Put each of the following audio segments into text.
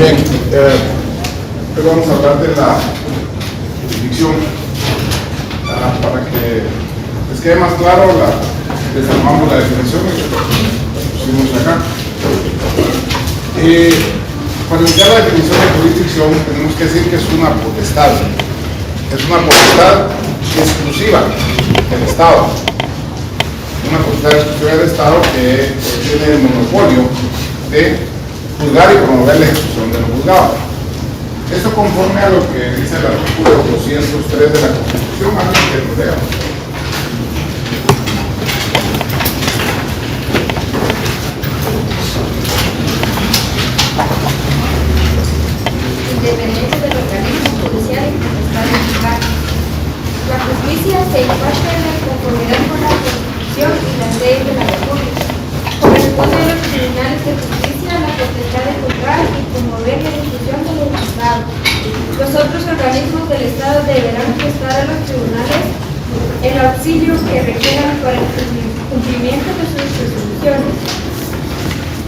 Bien, hoy vamos a hablar de la jurisdicción. Para que les quede más claro, desarmamos la definición y pusimos acá. Para iniciar la definición de jurisdicción, tenemos que decir que es una potestad. Es una potestad exclusiva del Estado. Una potestad exclusiva del Estado que tiene el monopolio de juzgar y promover la ejecución de lo juzgado. Esto conforme a lo que dice el artículo 203 de la Constitución, antes que lo leamos. Independencia del organismo judicial y potestad de juzgar. La justicia se imparte en la conformidad con la Constitución y las leyes de la República. Corresponde a los tribunales de justicia la potestad de juzgar y promover la ejecución de los juzgados. Los otros organismos del Estado deberán prestar a los tribunales el auxilio que requieran para el cumplimiento de sus resoluciones.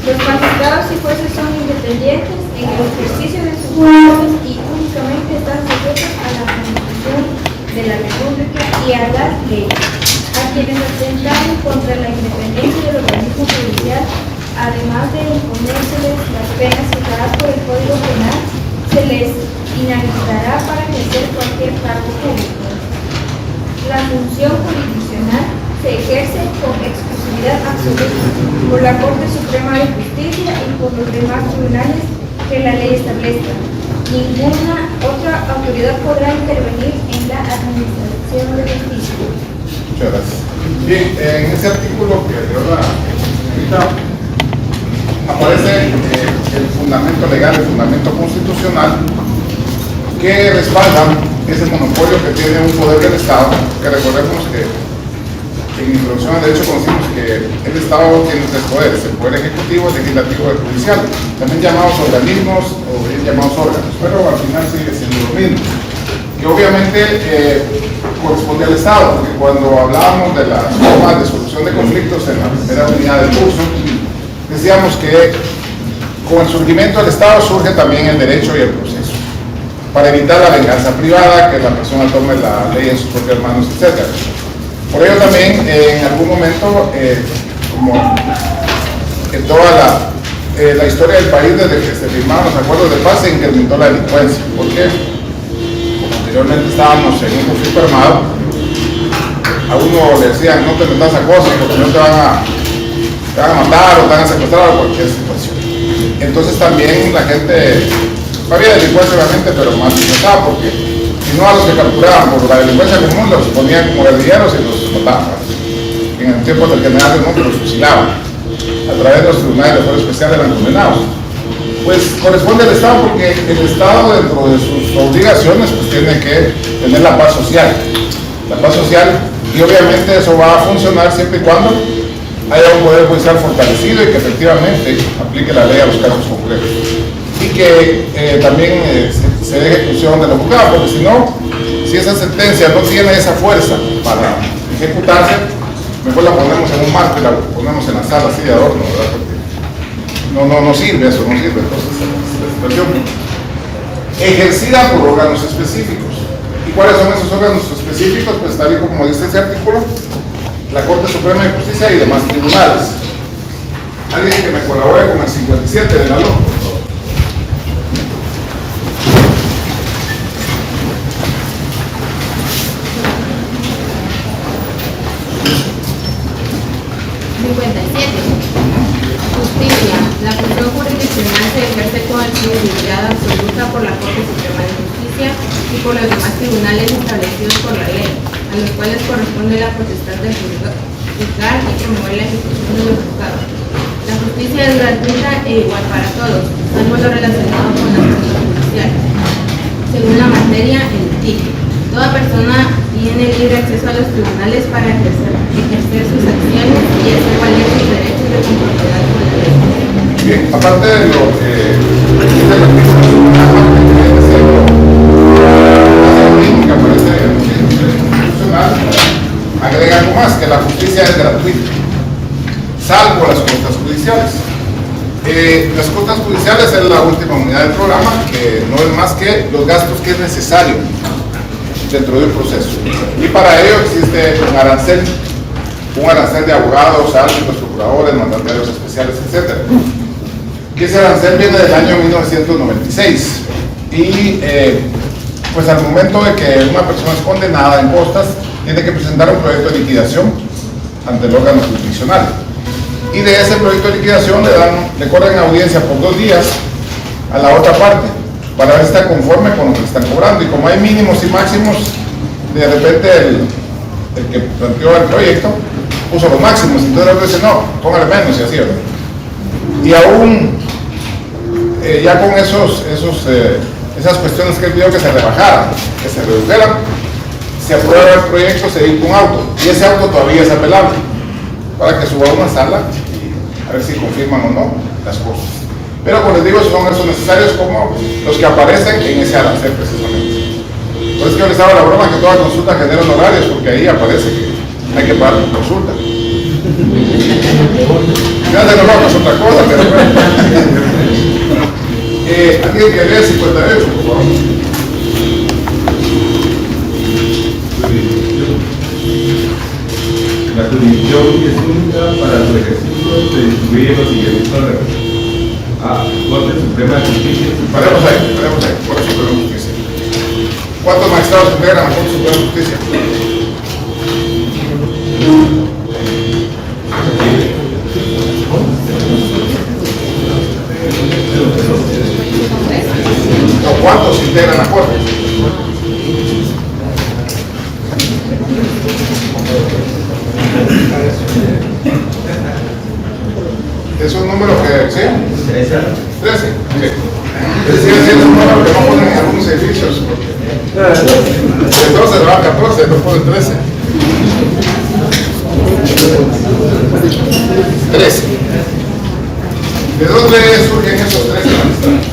Los magistrados y jueces son independientes en el ejercicio de sus funciones y únicamente están sujetos a la Constitución de la República y a las leyes. A quienes atentaron contra la independencia del organismo judicial, además de imponérseles las penas fijadas por el Código Penal, se les inhabilitará para ejercer cualquier cargo público. La función jurisdiccional se ejerce con exclusividad absoluta por la Corte Suprema de Justicia y por los demás tribunales que la ley establezca. Ninguna otra autoridad podrá intervenir en la administración de justicia. Muchas gracias. Bien, en ese artículo que dio la señorita aparece el fundamento legal, el fundamento constitucional que respalda ese monopolio que tiene un poder del Estado, que recordemos que en introducción al derecho conocimos que el Estado tiene tres poderes: el poder ejecutivo, el legislativo y el judicial, también llamados organismos o bien llamados órganos, pero al final sigue siendo lo mismo, que obviamente corresponde al Estado, porque cuando hablábamos de las formas de solución de conflictos en la primera unidad del curso, decíamos que con el surgimiento del Estado surge también el derecho y el proceso, para evitar la venganza privada, que la persona tome la ley en sus propias manos, etc. Por ello también, en algún momento, como en toda la historia del país, desde que se firmaron los acuerdos de paz, se incrementó la delincuencia. ¿Por qué? Como anteriormente estábamos en un conflicto armado, a uno le decían: no te metas a cosas porque no te van a matar o te van a secuestrar o cualquier situación. Entonces también la gente, había delincuencia obviamente, pero más disfrazada, porque si no, a los que capturaban por la delincuencia común los ponían como guerrilleros y los mataban. En el tiempo del general del Monte los fusilaban. A través de los tribunales de fuero especial eran condenados. Pues corresponde al Estado, porque el Estado, dentro de sus obligaciones, pues tiene que tener la paz social. La paz social, y obviamente eso va a funcionar siempre y cuando haya un poder judicial fortalecido y que efectivamente aplique la ley a los casos concretos. Y que también se dé ejecución de lo juzgado, porque si no, si esa sentencia no tiene esa fuerza para ejecutarse, mejor la ponemos en un marco y la ponemos en la sala así de adorno, ¿verdad? Porque no sirve eso, no sirve. Entonces, la situación ejercida por órganos específicos. ¿Y cuáles son esos órganos específicos? Pues tal y como dice ese artículo, la Corte Suprema de Justicia y demás tribunales. Alguien que me colabore con el 57 de la LOC, por favor. Justicia. La función jurisdiccional se ejerce con exclusividad absoluta por la Corte Suprema de Justicia y por los demás tribunales establecidos por la ley, a los cuales corresponde la potestad de juzgar y promover la ejecución de los juzgados. La justicia es gratuita e igual para todos, salvo lo relacionado con la función judicial. Según la materia, el TIC. Toda persona tiene libre acceso a los tribunales para ejercer sus acciones y hacer valer sus derechos de conformidad con la ley. Bien, aparte de lo que dice el artículo, que aparece en el constitucional, agrega algo más, que la justicia es gratuita, salvo las cuotas judiciales. Las cuotas judiciales es es la última unidad del programa, que no es más que los gastos que es necesario dentro de un proceso. Y para ello existe un arancel de abogados, árbitros, procuradores, mandatarios especiales, etc. Y ese arancel viene del año 1996. Y pues al momento de que una persona es condenada en costas, tiene que presentar un proyecto de liquidación ante el órgano jurisdiccional. Y de ese proyecto de liquidación le corren audiencia por 2 días a la otra parte, para ver si está conforme con lo que están cobrando. Y como hay mínimos y máximos, de repente el que planteó el proyecto puso los máximos, entonces el otro dice, no, póngale menos y así, ¿verdad? Y aún ya con esas cuestiones que él pidió que se rebajaran, que se redujeran, se aprueba el proyecto, se dicta un auto, y ese auto todavía es apelable, para que suba a una sala y a ver si confirman o no las cosas. Pero como les digo, son esos necesarios como los que aparecen en ese arancel precisamente. Por eso que yo les hago la broma que toda consulta genera honorarios, porque ahí aparece que hay que pagar por consulta. Ya de nuevo es otra cosa, pero bueno. Alguien que lea 58, por favor. La jurisdicción es única para su ejercicio, se distribuye los siguientes órganos: A. Corte Suprema de Justicia. Paremos ahí, Corte Suprema de Justicia. ¿Cuántos magistrados integran la Corte Suprema de Justicia? No, ¿cuántos integran la Corte? ¿Es un número que, sí? 13. Es un número que no ponen en algunos edificios. Entonces se va a 14, no ponen 13. 13. ¿De dónde surgen esos 13 magistrados?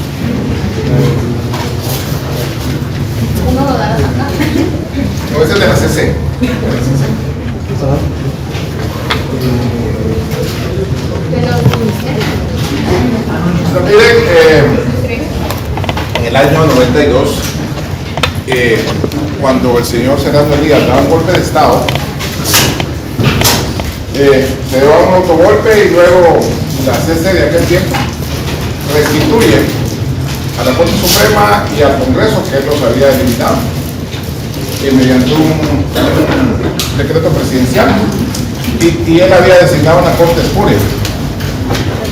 No, ese es de la CC. Miren, en el año 92, cuando el señor Serrano Elías daba un golpe de Estado, se dio un autogolpe y luego la CC de aquel tiempo restituye a la Corte Suprema y al Congreso, que él los había eliminado, mediante un decreto presidencial, y él había designado una Corte espuria,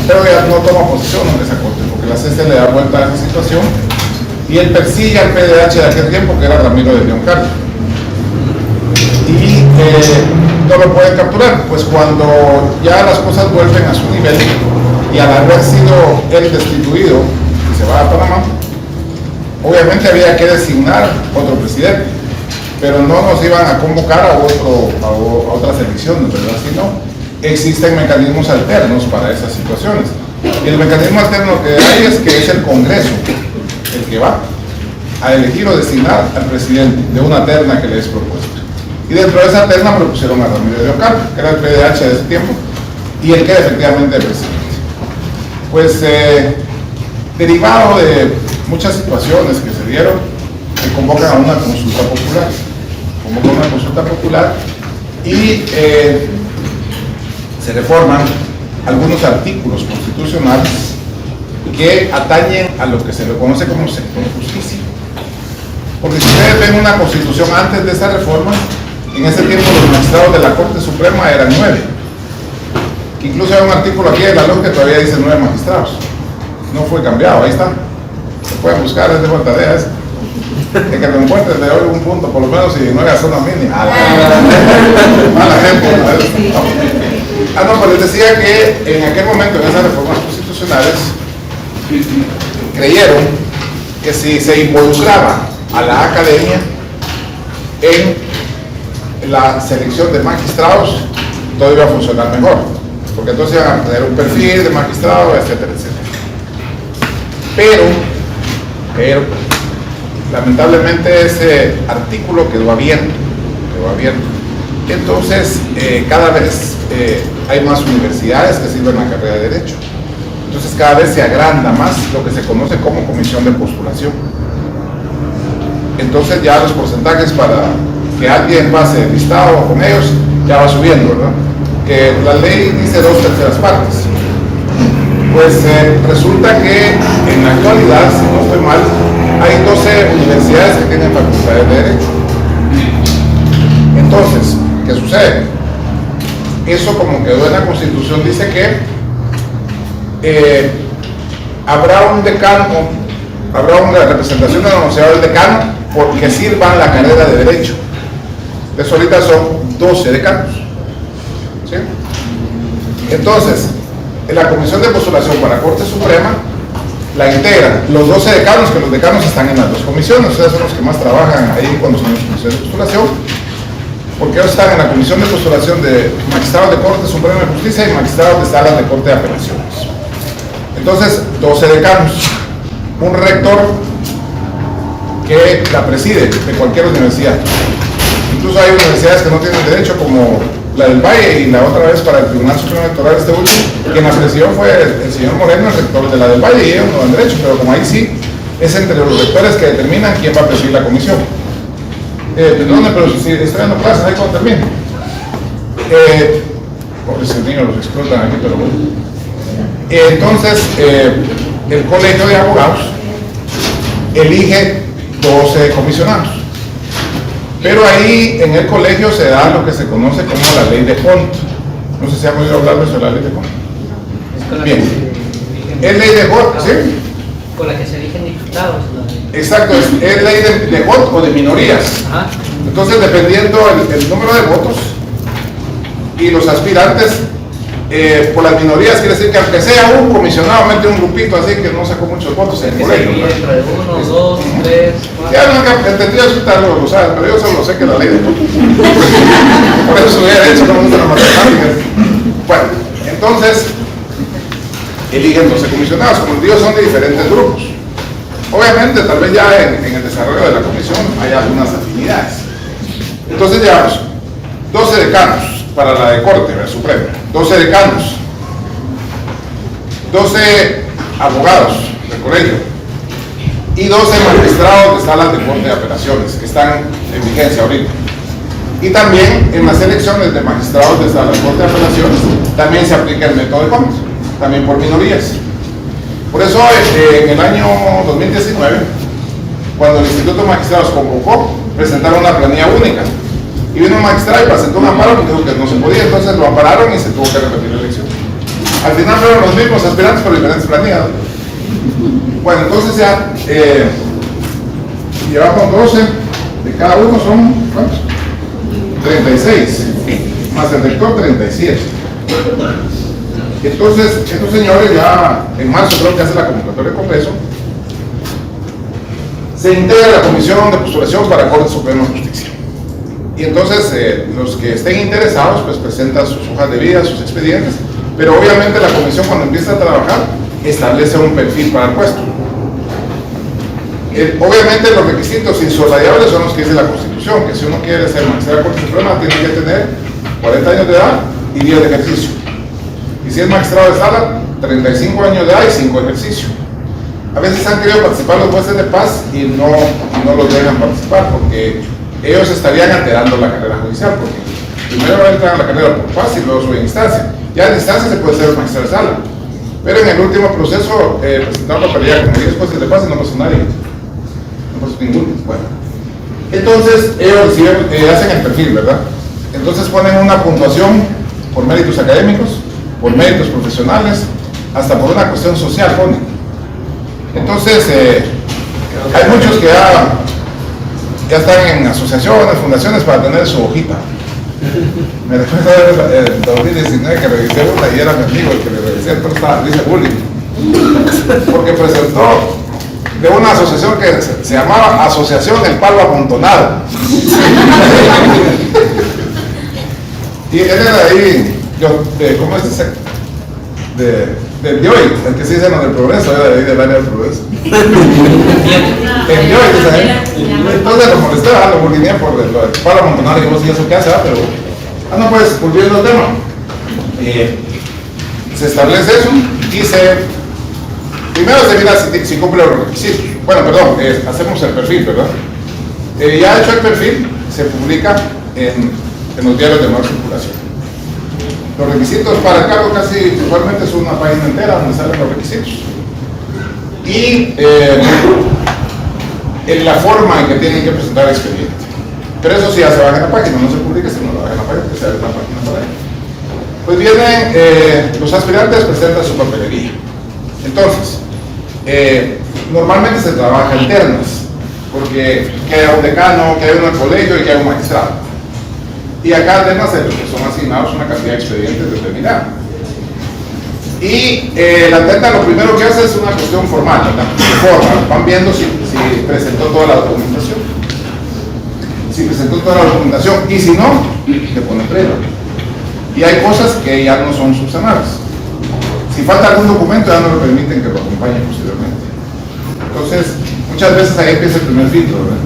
pero ya no toma posición en esa Corte, porque la CC le da vuelta a esa situación, y él persigue al PDH de aquel tiempo, que era Ramiro de León Carlos, y no lo pueden capturar. Pues cuando ya las cosas vuelven a su nivel, y al haber sido él destituido y se va a Panamá, obviamente había que designar otro presidente, pero no nos iban a convocar a otras elecciones, ¿verdad? Sino existen mecanismos alternos para esas situaciones. Y el mecanismo alterno que hay es que es el Congreso el que va a elegir o designar al presidente de una terna que le es propuesta. Y dentro de esa terna propusieron a Ramiro de Ocar, que era el PDH de ese tiempo, y él queda efectivamente presidente. Pues derivado de muchas situaciones que se dieron, se convocan a una consulta popular, y se reforman algunos artículos constitucionales que atañen a lo que se le conoce como sector justicia. Porque si ustedes ven una constitución antes de esa reforma, en ese tiempo los magistrados de la Corte Suprema eran 9. Incluso hay un artículo aquí de la LOC que todavía dice 9 magistrados. No fue cambiado, ahí está. Se pueden buscar, es de buena tarea. De que lo encuentres de hoy un punto, por lo menos, y no hagas una mínima. Mala gente. No, pues les decía que en aquel momento, en esas reformas constitucionales, creyeron que si se involucraba a la academia en la selección de magistrados, todo iba a funcionar mejor, porque entonces iban a tener un perfil de magistrado, etcétera, etcétera. Pero lamentablemente ese artículo quedó abierto. Entonces, cada vez hay más universidades que sirven la carrera de Derecho. Entonces cada vez se agranda más lo que se conoce como comisión de postulación. Entonces ya los porcentajes para que alguien pase el listado con ellos ya va subiendo, ¿verdad? Que la ley dice 2/3 partes. Pues resulta que en la actualidad, si no estoy mal, hay 12 universidades que tienen facultades de Derecho. Entonces, ¿qué sucede? Eso, como quedó en la Constitución, dice que habrá un decano, habrá una representación de la universidad del decano porque sirvan la carrera de Derecho. Eso ahorita son 12 decanos. ¿Sí? Entonces, en la Comisión de Postulación para Corte Suprema la integran los 12 decanos, que los decanos están en las dos comisiones, ustedes son los que más trabajan ahí cuando son las comisiones de postulación, porque ellos están en la Comisión de Postulación de Magistrados de Corte Suprema de Justicia y Magistrados de Salas de Corte de Apelaciones. Entonces, 12 decanos, un rector que la preside de cualquier universidad. Incluso hay universidades que no tienen derecho, como la del Valle, y la otra vez para el Tribunal Supremo Electoral último, quien la presidió fue el señor Moreno, el rector de la del Valle, y ellos no dan derecho, pero como ahí sí, es entre los rectores que determinan quién va a presidir la comisión. Perdón, pero si estoy dando clases, ahí cuando termine. Pobres niños, los explotan aquí, pero bueno. Entonces, el colegio de abogados elige 12 comisionados. Pero ahí en el colegio se da lo que se conoce como la ley de Hont. No sé si han oído hablar de eso, la ley de Hont. Bien. Es ley de Hont, ¿sí? Con la que se eligen diputados. Exacto, es ley de Hont o de minorías. Ajá. Entonces, dependiendo el número de votos y los aspirantes, por las minorías quiere decir que aunque sea un comisionado, mete un grupito así que no sacó muchos votos en el colegio. Dentro de 1, 2, 3, 4. Ya nunca entendí eso, lo sabes, pero yo solo sé que la ley de votos. Por eso se hubiera hecho como las matemáticas. Bueno, entonces eligen 12 comisionados, como les digo, son de diferentes grupos. Obviamente, tal vez ya en el desarrollo de la comisión hay algunas afinidades. Entonces llevamos 12 decanos para la de Corte Suprema, 12 decanos, 12 abogados del colegio y 12 magistrados de salas de Corte de Apelaciones que están en vigencia ahorita. Y también en las elecciones de magistrados de salas de Corte de Apelaciones también se aplica el método de Hont, también por minorías. Por eso en el año 2019, cuando el Instituto de Magistrados convocó, presentaron una planilla única. Y vino un magistrado y presentó un amparo y dijo que no se podía, entonces lo ampararon y se tuvo que repetir la elección. Al final fueron los mismos aspirantes por diferentes planillas. Bueno, entonces ya llevamos 12, de cada uno son, ¿cuántos? 36, más el rector 37. Entonces, estos señores ya en marzo creo que hace la convocatoria de Congreso, se integra la Comisión de Postulación para Corte Suprema de Justicia. Y entonces los que estén interesados pues presentan sus hojas de vida, sus expedientes, pero obviamente la comisión cuando empieza a trabajar establece un perfil para el puesto. Obviamente los requisitos insoslayables son los que dice la Constitución, que si uno quiere ser magistrado de Corte Suprema tiene que tener 40 años de edad y 10 de ejercicio. Y si es magistrado de sala, 35 años de edad y 5 de ejercicio. A veces han querido participar los jueces de paz y no los dejan participar porque ellos estarían alterando la carrera judicial, porque primero entran a la carrera por paz y luego suben instancia. Ya en instancia se puede ser magistrado de sala, pero en el último proceso presentaron la pelea con 10 jueces de paz y no pasó nadie, no pasó ninguno. Bueno, entonces ellos hacen el perfil, ¿verdad? Entonces ponen una puntuación por méritos académicos, por méritos profesionales, hasta por una cuestión social ponen. Entonces hay muchos que ya están en asociaciones, fundaciones para tener su hojita. Me recuerdo en 2019 que revisé una y era mi amigo el que le revisé, entonces estaba dice bullying. Porque presentó de una asociación que se llamaba Asociación El Palo Amontonado. Y él era ahí, ¿cómo es ese? De hoy, el que se dice no del progreso, era de ahí del área del progreso. El de hoy, entonces lo molestaba, lo burguinía por lo de Palo Amontonado, y vos y eso qué hace, pero no pues, volviendo al tema. Se establece eso y se Primero se mira si cumple los requisitos. Bueno, perdón, hacemos el perfil, ¿verdad? Ya hecho el perfil, se publica en los diarios de mayor circulación. Los requisitos para el cargo casi usualmente es una página entera donde salen los requisitos. Y en la forma en que tienen que presentar el expediente. Pero eso sí ya se baja en la página, no se publica, sino lo baja en la página, que se abre una página para ello. Pues vienen, los aspirantes presentan su papelería. Entonces, normalmente se trabaja en ternas, porque que haya un decano, que haya uno en el colegio y que haya un magistrado. Y acá además son asignados una cantidad de expedientes determinada. Y la terna lo primero que hace es una cuestión formal, ¿verdad? Van viendo si presentó toda la documentación. Si presentó toda la documentación, y si no, le pone prueba. Y hay cosas que ya no son subsanables. Si falta algún documento, ya no le permiten que lo acompañe posteriormente. Entonces, muchas veces ahí empieza el primer filtro, ¿verdad?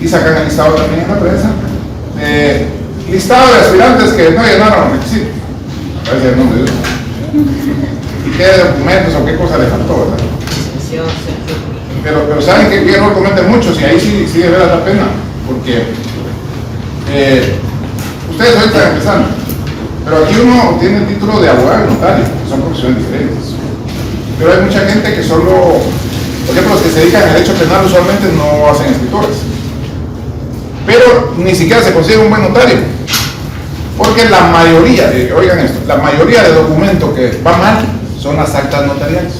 Y sacan el listado también en la prensa. Listado de aspirantes que no llenaron los requisitos. A ver si hay nombre de Dios. Y qué documentos o qué cosa le faltó, ¿verdad? Pero saben que no cometen muchos y ahí sí de verdad la pena, porque ustedes ahorita están empezando, pero aquí uno tiene el título de abogado y notario, que son profesiones diferentes. Pero hay mucha gente que solo, por ejemplo, los que se dedican al derecho penal usualmente no hacen escritores, pero ni siquiera se consigue un buen notario, porque la mayoría, oigan esto, la mayoría de documentos que van mal son las actas notariales.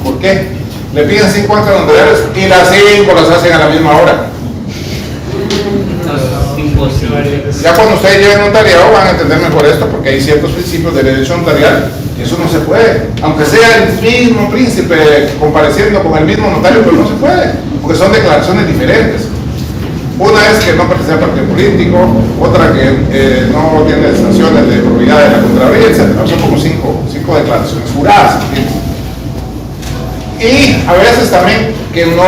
¿Por qué? Le piden 5 actas notariales y las 5 las hacen a la misma hora. Ya cuando ustedes lleguen notariado van a entender mejor esto, porque hay ciertos principios de derecho notarial y eso no se puede, aunque sea el mismo príncipe compareciendo con el mismo notario, pero no se puede, porque son declaraciones diferentes. Una es que no pertenece al partido político, otra que no tiene sanciones de probidad de la Contraloría, etc. Son como 5 declaraciones juradas. Y a veces también que no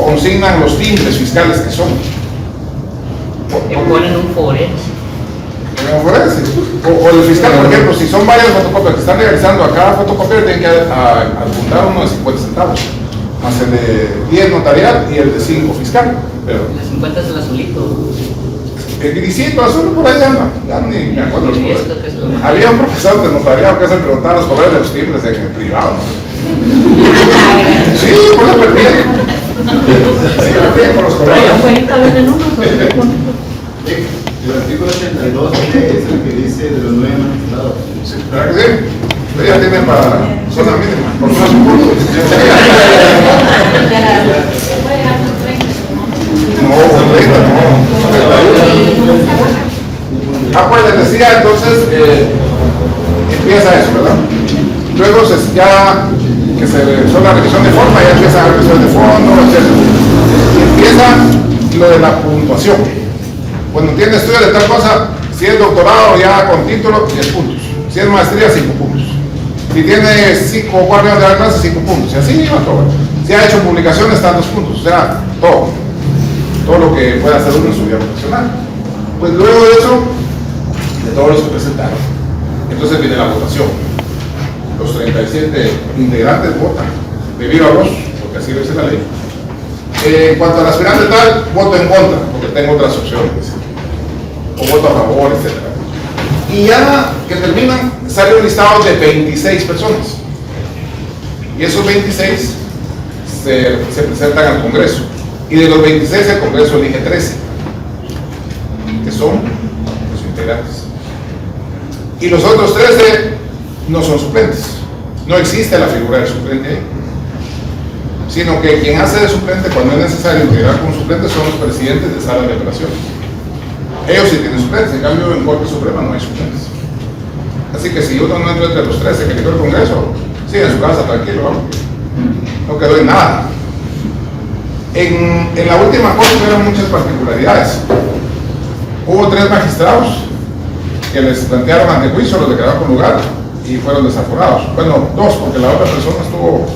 consignan los timbres fiscales que son. Que ponen un forense. O el fiscal, por ejemplo, si son varias fotocopias que están realizando a cada fotocopia, tienen que adjuntar uno de 50 centavos, más el de 10 notarial y el de 5 fiscal. Pero Las 50 es el azulito. el grisito azul por ahí anda, ya ni me acuerdo. ¿Y esto qué es lo que- Había un profesor de notariado que se preguntaba los colores de los timbres en el privado. Sí, por eso perdí. Sí, perdí por los colores. El artículo 82 es el que dice de los 9 magistrados. Sí, ¿verdad que sí? Ustedes ya tienen para zona mínima, por más puntos. No, 30, no. Pues les decía, entonces, empieza eso, ¿verdad? Luego ya que se son la revisión de forma, ya empieza la revisión de fondo, etc. Y empieza lo de la puntuación. Cuando tiene estudio de tal cosa, si es doctorado ya con título, 10 puntos. Si es maestría, 5 puntos. Si tiene 5 o 4 años de dar clases, 5 puntos. Y así va todo. Si ha hecho publicaciones, están 2 puntos. O sea, todo lo que pueda hacer uno en su vida profesional. Pues luego de eso, de todos los que presentaron, entonces viene la votación. Los 37 integrantes votan de viva voz, porque así lo dice la ley. En cuanto al aspirante tal, voto en contra, porque tengo otras opciones. O voto a favor, etc. Y ya que terminan, sale un listado de 26 personas. Y esos 26 se presentan al Congreso. Y de los 26 el Congreso elige 13, que son los integrantes. Y los otros 13 no son suplentes. No existe la figura del suplente ahí. Sino que quien hace de suplente cuando es necesario integrar con suplente son los presidentes de salas de operaciones. Ellos sí tienen suplentes, en cambio en Corte Suprema no hay suplentes. Así que si uno no entra entre los 13 que eligió el Congreso, sigue en su casa tranquilo, no quedó en nada. En la última Corte tuvieron muchas particularidades. Hubo 3 magistrados que les plantearon ante juicio, los declararon con lugar y fueron desaforados. Bueno, 2, porque la otra persona estuvo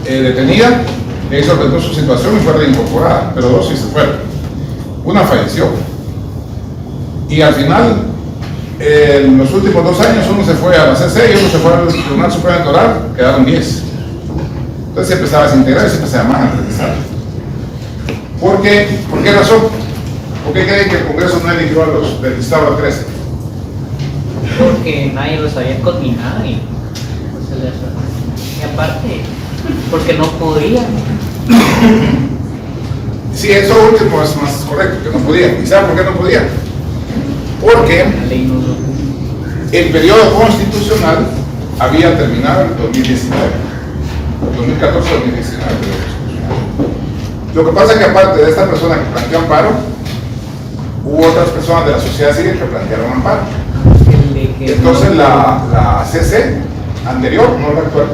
detenida, y ahí solventó su situación y fue reincorporada, pero 2 sí se fueron. Una falleció. Y al final, en los últimos 2 años, uno se fue a la CC y uno se fue al Tribunal Supremo Electoral, quedaron 10. Entonces se empezaba a desintegrar y se empezaba a analizar. ¿Por qué? ¿Por qué razón? ¿Por qué creen que el Congreso no eligió a los del listado 13? Porque nadie los había coordinado y aparte, porque no podían. Sí, eso último es más correcto, que no podían. ¿Y saben por qué no podían? Porque La ley no lo... el periodo constitucional había terminado en 2019, 2014-2019. Lo que pasa es que aparte de esta persona que planteó amparo, hubo otras personas de la sociedad civil que plantearon amparo. Entonces la CC anterior, no la actual,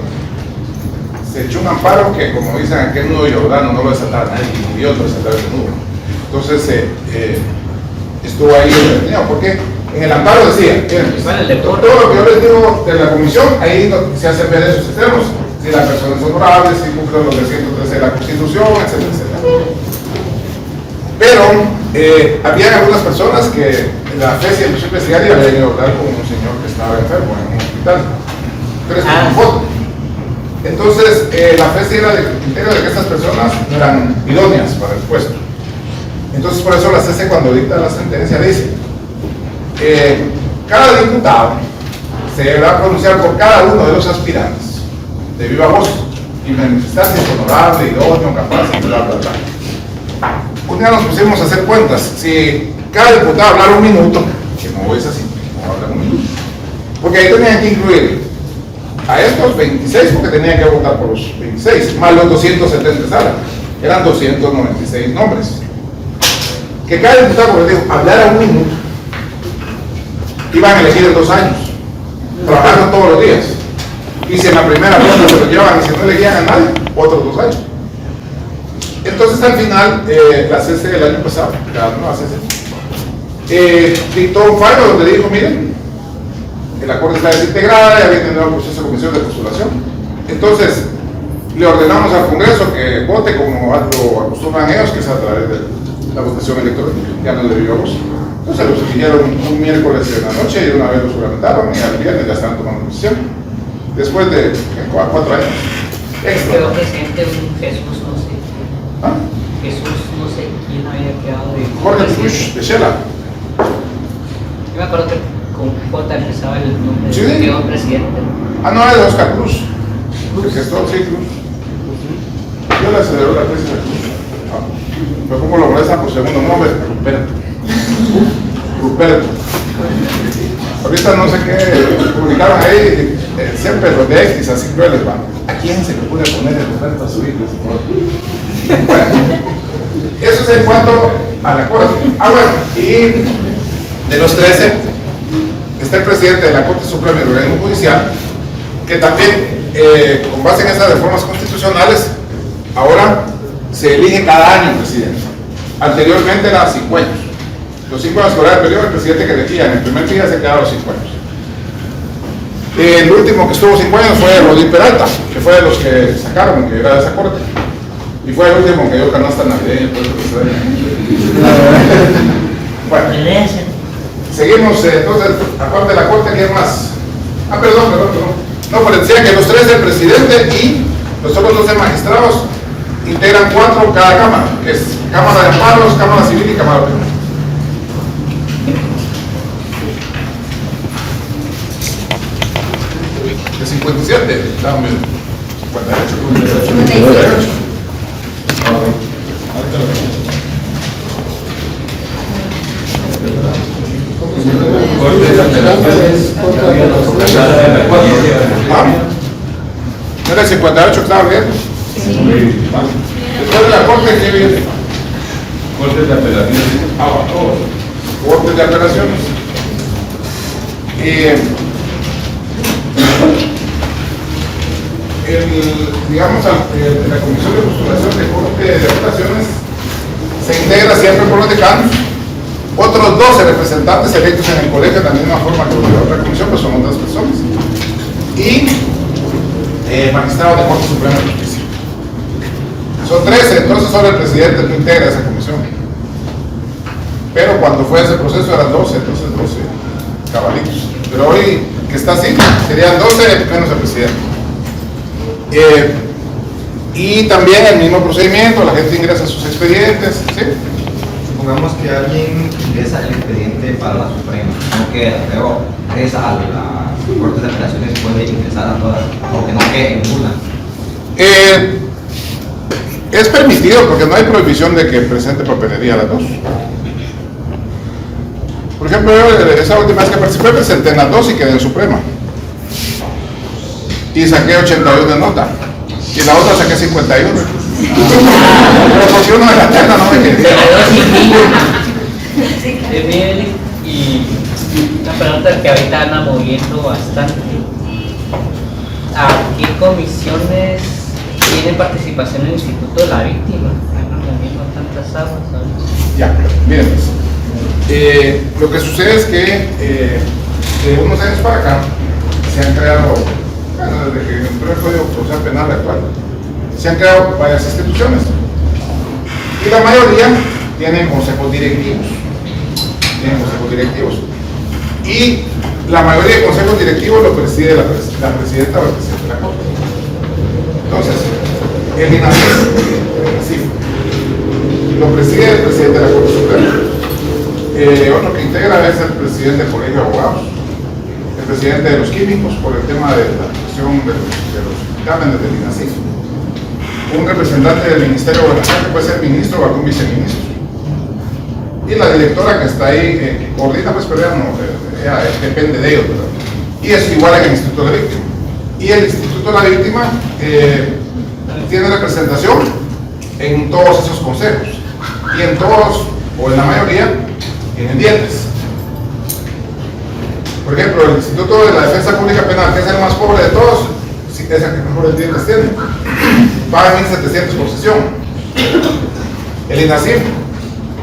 se echó un amparo que, como dicen, aquel nudo yordano no lo desataba nadie, y otro desataba el nudo. Entonces estuvo ahí detenido, porque en el amparo decía, miren, todo lo que yo les digo de la comisión, ahí se hacen ver esos extremos, si la persona es honorable, si cumple los 313 de la Constitución, etcétera, etcétera. Pero había algunas personas que la FES y el Consejo Presidencial habían ido a hablar con un señor que estaba enfermo en un hospital. Tres con foto. Entonces, la FES era de criterio de que estas personas no eran idóneas para el puesto. Entonces, por eso la CC, cuando dicta la sentencia, dice: cada diputado se deberá pronunciar por cada uno de los aspirantes de viva voz y manifestar si es honorable, idóneo, capaz, bla, bla, bla. Un día nos pusimos a hacer cuentas. Si cada diputado hablara un minuto, que no es así, no habla un minuto, porque ahí tenían que incluir a estos 26, porque tenían que votar por los 26, más los 270 salas, eran 296 nombres. Que cada diputado, como les digo, hablara un minuto, iban a elegir en 2 años, trabajando todos los días. Y si en la primera ronda se lo llevan y si no elegían a nadie, otros 2 años. Entonces al final, la CC del año pasado, la nueva CC, dictó un fallo donde dijo: miren, la Corte está desintegrada, ya había tenido un proceso de comisión de postulación. Entonces, le ordenamos al Congreso que vote como lo acostumbran ellos, que es a través de la votación electrónica, ya no le dio voz. Entonces los eligieron un miércoles en la noche y una vez lo juramentaron y al viernes ya están tomando decisión. Después de 4 años. Quedó presidente un Jesús, no sé. ¿Ah? Jesús, no sé quién había quedado de... Jorge Turush, de Shela. Yo me acuerdo que con J empezaba el nombre, ¿Sí? quedó presidente. Ah, no, es de Oscar Cruz. El gestor, sí, Cruz. Yo le celebró la tesis de Cruz. Fue como lo molestan por segundo nombre, Ruperto. Ruperto. Ahorita no sé qué publicaron ahí, siempre los de X, así crueles, van. ¿A quién se le puede poner el Ruperto a su hijo? Bueno, eso es en cuanto a la Corte. Ah, bueno, y de los 13, está el presidente de la Corte Suprema del Organismo Judicial, que también, con base en esas reformas constitucionales, ahora se elige cada año presidente. Anteriormente era 5 años. Los 5 años que era el periodo, el presidente que elegía en el primer día se quedaba los 5 años. El último que estuvo 5 años fue Rodríguez Peralta, que fue de los que sacaron, que era de esa corte. Y fue el último que dio canasta navideña. Bueno, seguimos entonces, aparte de la corte, ¿quién más? Ah, perdón. No, pero decía que los 3 del presidente y los otros 12 magistrados integran 4 cada cámara, que es Cámara de Amparos, Cámara Civil y Cámara Penal. De 57, dame 58. ¿No era el 58 que estaba viendo? Sí. Después de la Corte, ¿qué viene? Cortes de apelaciones. Cortes de apelaciones. Digamos, la Comisión de Postulación de Corte de Apelaciones se integra siempre por los decanos. Otros 12 representantes electos en el colegio, también de una forma que la otra comisión, pues son otras personas. Y magistrado de Corte Suprema de Justicia. Son 13, entonces solo el presidente no integra esa comisión. Pero cuando fue ese proceso eran 12, entonces 12 cabalitos. Pero hoy que está así, serían 12 menos el presidente. Y también el mismo procedimiento, la gente ingresa sus expedientes, ¿sí? Supongamos que alguien ingresa el expediente para la Suprema, no que luego ingresa a la Corte de Apelaciones, puede ingresar a todas, aunque no quede en una. Es permitido porque no hay prohibición de que presente papelería a las dos. Por ejemplo, yo esa última vez que participé presenté en las dos y quedé en Suprema. Y saqué 81 de nota. Y la otra saqué 51. Pero porque uno de la terna no me quería. Y una pregunta que ahorita anda moviendo bastante. ¿A qué comisiones tiene participación el Instituto de la Víctima? Andan moviendo tantas aguas, ¿sabes? Ya, miren, lo que sucede es que de unos años para acá se han creado, bueno, desde que entró el Código Procesal Penal actual, se han creado varias instituciones y la mayoría tienen consejos directivos. Y la mayoría de consejos directivos lo preside la presidenta o el presidente de la Corte. Entonces, el INACIF lo preside el presidente de la Corte Suprema. Otro que integra es el presidente del Colegio de Abogados, el presidente de los químicos por el tema de la cuestión de los dictámenes del INACIF, un representante del Ministerio de Gobernación que puede ser ministro o algún viceministro, y la directora que está ahí, que coordina, pues, pero ella depende de ellos, ¿verdad? Y es igual en el Instituto de la Víctima. Y el Instituto de la Víctima tiene representación en todos esos consejos, y en todos, o en la mayoría, tienen dientes. Por ejemplo, el Instituto de la Defensa Pública Penal, que es el más pobre de todos, es el que mejor dientes tiene, paga 1.700 por sesión. El INACIF,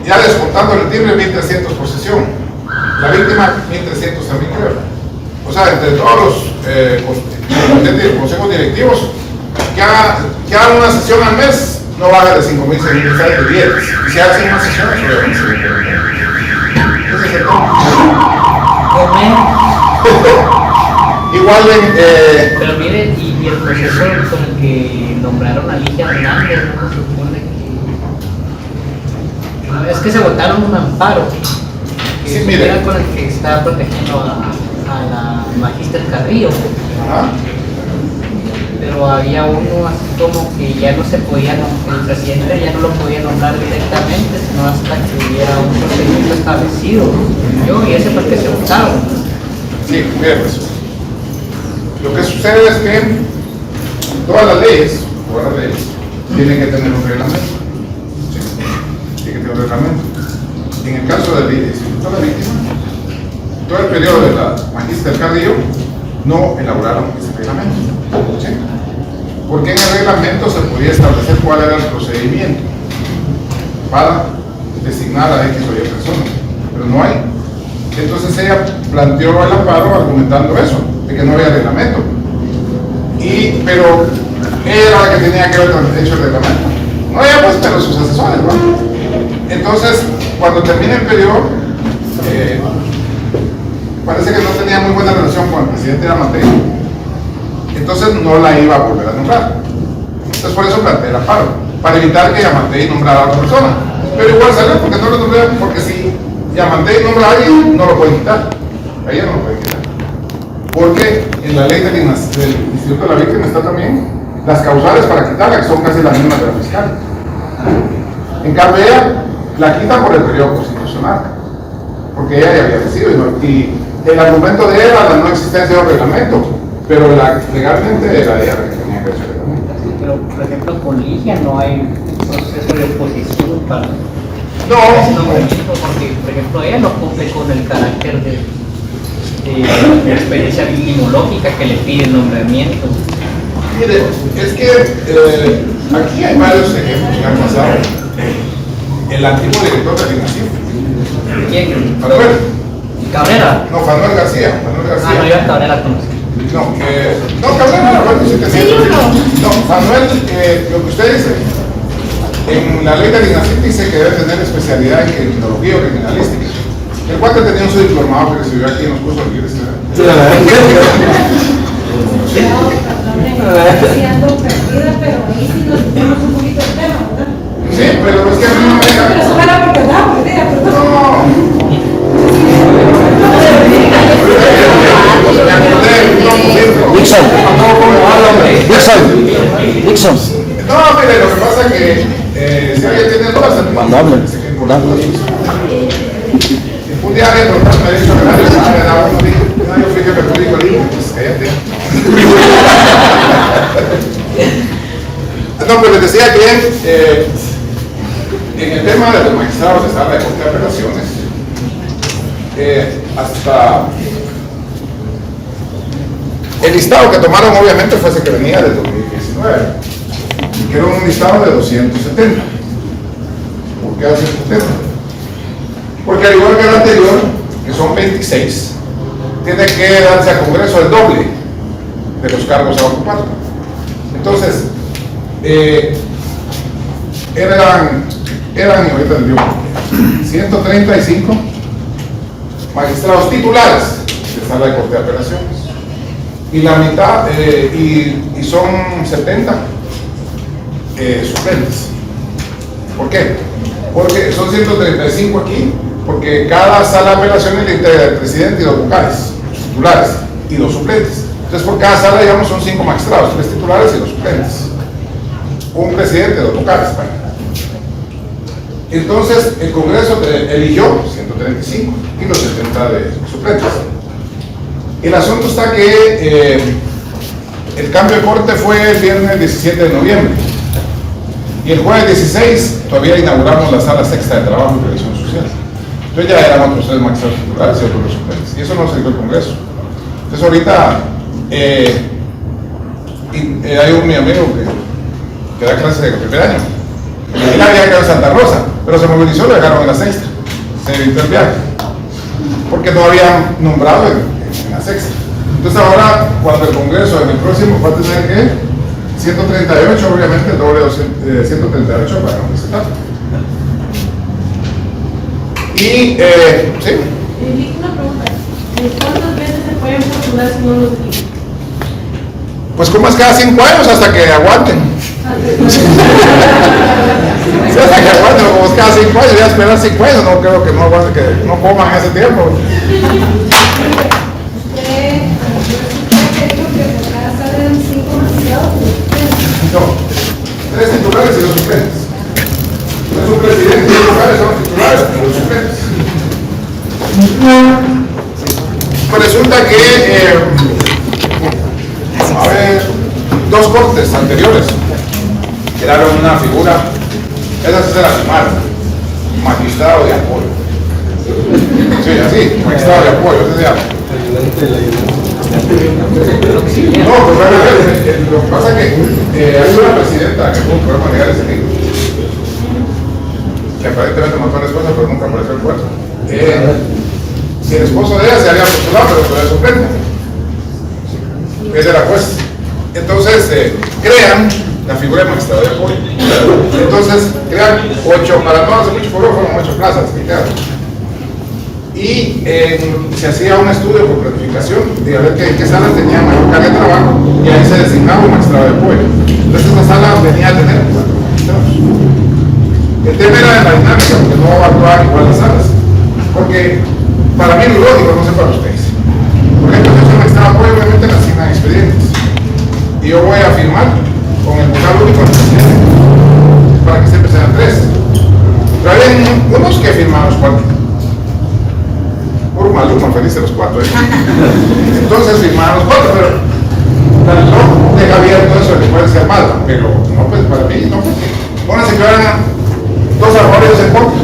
ya descontando el timbre, 1.300 por sesión. La víctima, 1.300 también, creo. O sea, entre todos los consejos directivos, que hagan una sesión al mes, no baja de 5.000, 6.000, sale de 10. Y si hacen una sesión, obviamente se ve. Ese es el tema. Igual Pero mire, y el proceso con el que nombraron a Ligia Hernández, ¿no? Se supone que es que se votaron un amparo que sí, era con el que estaba protegiendo a la Magíster Carrillo. Ajá. Pero había uno así como que ya no se podía, el presidente ya no lo podía nombrar directamente, sino hasta que hubiera un procedimiento establecido. Y ese fue el que se votaron. Sí, mira, pues, lo que sucede es que todas las leyes tienen que tener un reglamento. ¿Sí? Tienen que tener un reglamento. En el caso del Instituto de la Víctima, todo el periodo de la Magíster Carrillo no elaboraron ese reglamento. ¿Sí? Porque en el reglamento se podía establecer cuál era el procedimiento para designar a X o Y personas, pero no hay. Entonces ella planteó el amparo argumentando eso, de que no había reglamento. Pero ella era la que tenía que haber hecho el reglamento. No ella, pues, pero sus asesores, ¿no? Entonces, cuando termina el periodo, parece que no tenía muy buena relación con el presidente Yamatei. Entonces no la iba a volver a nombrar. Entonces por eso planteé el amparo, para evitar que Yamatei nombrara a otra persona. Pero igual salió porque no lo nombré, porque si Yamatei nombra a alguien, no lo pueden quitar. A ella no lo pueden quitar. Porque en la ley del Instituto de la Víctima está también las causales para quitarla, que son casi las mismas de la fiscal. En cambio ella la quita por el periodo constitucional, porque ella ya había decidido, y el argumento de ella era la no existencia de un reglamento, pero legalmente era ella la que tenía que hacer el reglamento. Pero, por ejemplo, con Ligia no hay proceso de oposición para No, nombramiento, porque, por ejemplo, ella no cumple con el carácter de experiencia victimológica que le pide el nombramiento. mire, es que aquí hay varios ejemplos que han pasado. El antiguo director del INACIF, ¿Quién? Manuel. ¿Cabrera? No, Manuel García. Ah, no, yo a Cabrera conocí. No, Cabrera era bueno, sí te siento. No, Manuel, lo que usted dice, en la ley del INACIF dice que debe tener especialidad en criminología o criminalística. El cuate tenía un su diplomado que recibió aquí en los cursos de universidad. Sí, ando perdida, pero ahí sí nos metemos un poquito el tema, ¿verdad? Sí, pero es que a mí no me Pero deja. eso era porque andaba perdida, perdón. Dixon. No, mire, lo que pasa es que si alguien tiene dudas, un día me dijo que yo fui jefe político, le digo, pues cállate. No, pues les decía que en el tema de los magistrados de sala de corte de apelaciones, hasta el listado que tomaron obviamente fue ese que venía del 2019, que era un listado de 270. ¿Por qué 270? Porque al igual que el anterior, que son 26, tiene que darse al Congreso el doble de los cargos a ocupar. Entonces, eran y ahorita les digo, 135 magistrados titulares de sala de corte de apelaciones. Y la mitad, y son 70 suplentes. ¿Por qué? Porque son 135 aquí, porque cada sala de apelaciones le integra el presidente y los vocales, los titulares y los suplentes. Entonces, por cada sala, digamos, son 5 magistrados, 3 titulares y los suplentes. Un presidente y 2 vocales. ¿Vale? Entonces, el Congreso eligió 135 y los 70 de suplentes. El asunto está que el cambio de corte fue el viernes 17 de noviembre. Y el jueves 16 todavía inauguramos la sala sexta de trabajo y previsión social. Entonces ya eran otros 3 magistrados titulares y otros los suplentes. Y eso no se dio el Congreso. Entonces ahorita hay mi amigo que da clases de primer año. Él había quedado en Santa Rosa, pero se movilizó y lo dejaron en la sexta. Se evitó el viaje. Porque no habían nombrado en la sexta. Entonces ahora, cuando el Congreso en el próximo va a tener que 138, obviamente el doble de 138 para no visitar. Y, sí. Una pregunta. ¿Cuántas veces se pueden postular si no los equipos? Pues como es cada 5 años hasta que aguanten. Sí, hasta que aguanten, como es cada 5 años, ya esperar 5 años, no creo que no aguanten, que no coman ese tiempo. No, 3 titulares y 2 suplentes. No es un presidente y los vocales son titulares y los suplentes. Pues resulta que a ver, 2 cortes anteriores crearon una figura, esa sí se la llamaron magistrado de apoyo. Sí, así, magistrado de apoyo, ese se llama. No, pues realmente lo que pasa es que hay una presidenta que tuvo un problema legal ese libro, que aparentemente mató a la esposa pero nunca apareció el cuerpo. Si el esposo de ella se había postulado, pero todavía suplente. Ese era juez. Entonces crean la figura de magistrado de apoyo. Entonces crean 8, para no hacer mucho foro, fueron 8 plazas que quedaron. Y se hacía un estudio por planificación de a ver qué salas tenían mayor carga de trabajo y ahí se designaba un magistrado de apoyo. Entonces esta sala venía a tener 4 magistrados. El tema era de la dinámica, porque no actuaban igual las salas. Porque para mí es lógico, no sé para ustedes. Por ejemplo, yo soy magistrado de apoyo, obviamente me asignan expedientes. Y yo voy a firmar con el vocal único del presidente para que siempre sean 3. Pero hay unos que firmamos 4. Por un alumno feliz de los 4. Entonces firmaron los 4, pero no deja abierto eso de que puede ser malo. Pero no, pues para mí no. Pónganse que eran 2 errores en contra.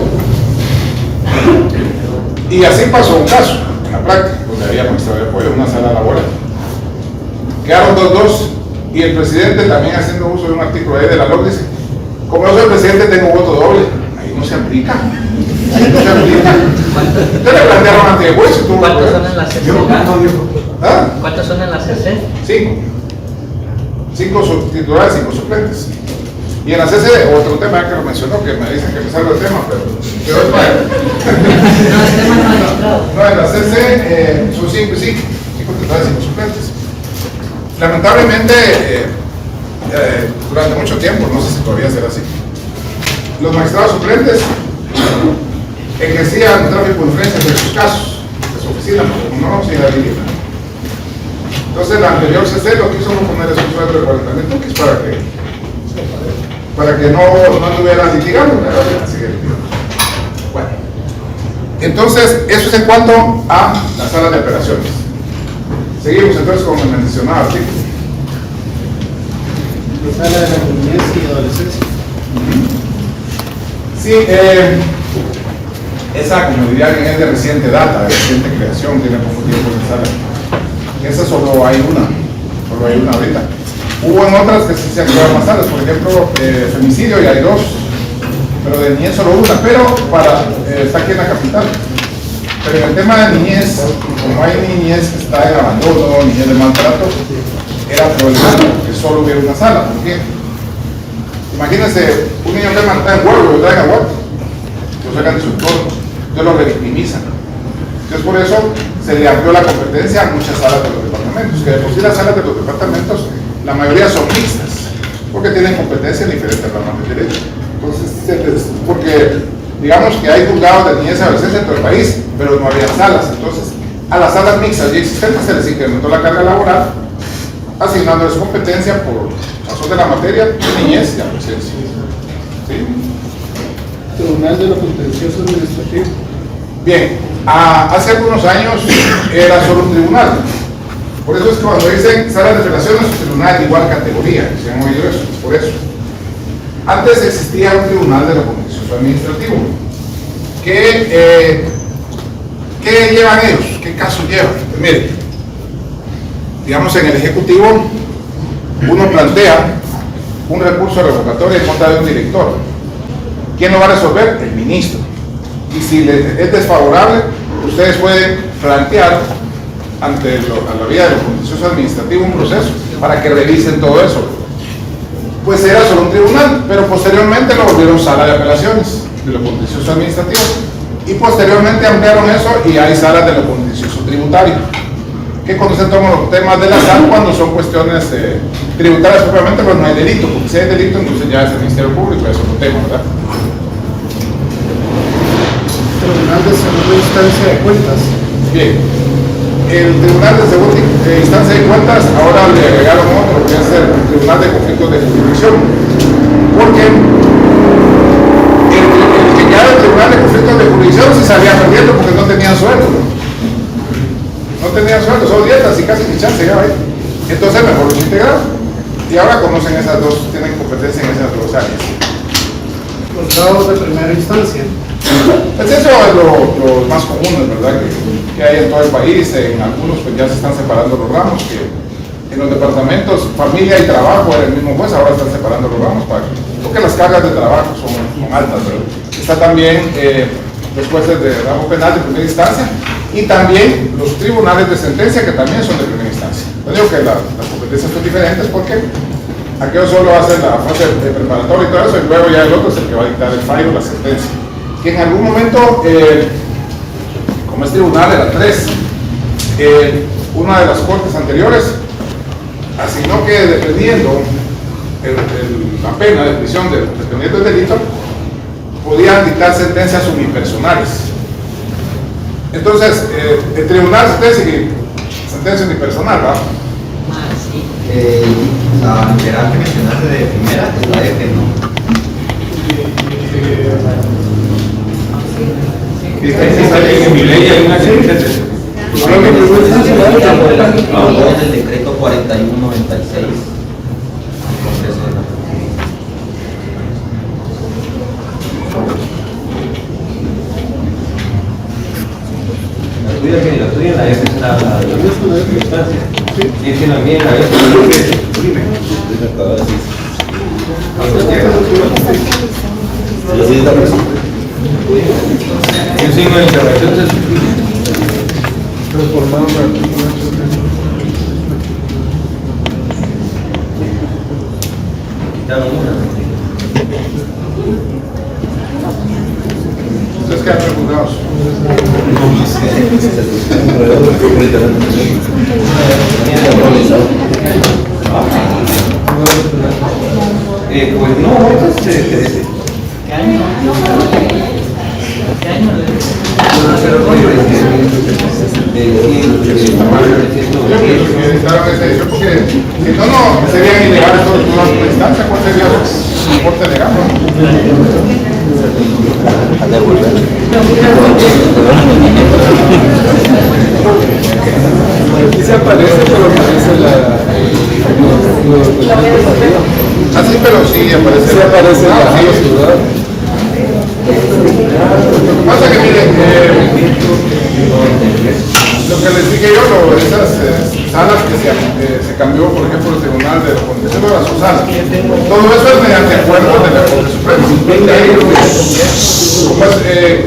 Y así pasó un caso en la práctica, donde había magistrado de apoyo en una sala laboral. Quedaron 2-2 y el presidente, también haciendo uso de un artículo ahí de la LOC, dice: como yo soy el presidente, tengo voto doble. Ahí no se aplica. Ahí no se aplica. Ustedes le plantearon ante el juez. ¿Cuántos son en la CC? ¿Ah? ¿Cuántos son en la CC? 5. 5 titulares, 5 suplentes. Y en la CC, otro tema que lo mencionó, que me dicen que me salgo del tema, pero es para no, en la CC son 5 y 5. 5 titulares, 5 suplentes. lamentablemente, durante mucho tiempo, no sé si todavía será así, los magistrados suplentes ejercían tráfico de influencia en sus casos, de su oficina, como no se iba a vivir. Entonces, la anterior CC lo que hizo fue poner esos sueldos de 40,000 tuquis para que no anduviera litigando. Bueno, entonces, eso es en cuanto a la sala de operaciones. Seguimos entonces con el mencionado artículo. La sala de la niñez y adolescencia. Sí, esa, como dirían, es de reciente data, de reciente creación, tiene poco tiempo de sala. Esa solo hay una ahorita. Hubo en otras que sí se han creado más salas, por ejemplo, femicidio, y hay 2, pero de niñez solo una, pero está aquí en la capital. Pero en el tema de niñez, como hay niñez que está en abandono, niñez de maltrato, era problemático que solo hubiera una sala. ¿Por qué? Imagínense, un niño que está en huevo, lo traen a huevo, lo sacan de su entorno, entonces lo revictimizan. Entonces por eso se le amplió la competencia a muchas salas de los departamentos, que de por sí las salas de los departamentos, la mayoría son mixtas, porque tienen competencia en diferentes ramas de derecho. Entonces, porque digamos que hay juzgados de niñez y adolescencia en todo el país, pero no había salas. Entonces, a las salas mixtas y existentes se les incrementó la carga laboral, asignándoles competencia por razón de la materia de niñez y adolescencia. ¿Sí? Tribunal de lo Contencioso Administrativo. Bien, hace algunos años era solo un tribunal. Por eso es que cuando dicen salas de apelación es un tribunal de igual categoría, se han oído eso, por eso. Antes existía un tribunal de lo contencioso administrativo. ¿Qué llevan ellos? ¿Qué casos llevan? Pues miren, digamos en el Ejecutivo, uno plantea un recurso revocatorio en contra de un director. ¿Quién lo va a resolver? El ministro. Y si es desfavorable, ustedes pueden plantear ante a la vía de lo contencioso administrativo un proceso para que revisen todo eso. Pues era solo un tribunal, pero posteriormente lo volvieron sala de apelaciones de lo contencioso administrativo y posteriormente ampliaron eso y hay salas de lo contencioso tributario que conocen todos los temas de la SAT cuando son cuestiones tributarias propiamente, pero no hay delito, porque si hay delito entonces ya es el Ministerio Público, es otro tema, ¿verdad? Tribunal de Segunda Instancia de Cuentas. Bien, el Tribunal de Segunda Instancia de Cuentas ahora le agregaron otro, que es el Tribunal de Conflictos de Jurisdicción, porque el que ya era el Tribunal de Conflictos de Jurisdicción se salía perdiendo porque no tenían sueldo. No tenían sueldo, solo dietas y casi ni chance ya ahí. Entonces mejor los integraron. Y ahora conocen esas dos, tienen competencia en esas dos áreas. Los grados de primera instancia. Pues eso es lo más común, ¿verdad? Que hay en todo el país. En algunos pues ya se están separando los ramos, que en los departamentos familia y trabajo era el mismo juez, ahora están separando los ramos porque las cargas de trabajo son altas, ¿verdad? Está también los jueces de ramo penal de primera instancia y también los tribunales de sentencia que también son de primera instancia. Yo digo que las competencias son diferentes porque aquellos solo hacen la fase preparatoria y todo eso y luego ya el otro es el que va a dictar el fallo, la sentencia. Que en algún momento, como es tribunal de las 3, una de las cortes anteriores asignó que dependiendo la pena de prisión dependiendo del delito, podían dictar sentencias unipersonales. Entonces, el tribunal sentencia unipersonal, ¿verdad? La liberal que mencionaste de primera es la F, ¿no? En mi ley hay una sentencia. Es el decreto 4196. La tuya en la F está la instancia. Sí, sí, también la F. Un signo de interrogación se Transformado para quitaron una. Ustedes quedan prejuzgados. Pues no, ¿Qué año? ¿Qué año? Necesitaron ese hecho porque si no, no serían ilegales todas las instancias. ¿Cuál sería el soporte legal? Aquí se aparece, pero aparece Así, pero sí aparece. sí aparece la ciudad. Lo que pasa es que miren, lo que les dije yo, esas salas que se cambió, por ejemplo, el Tribunal de la Constitución de la Susana, todo eso es mediante acuerdo de la Corte Suprema.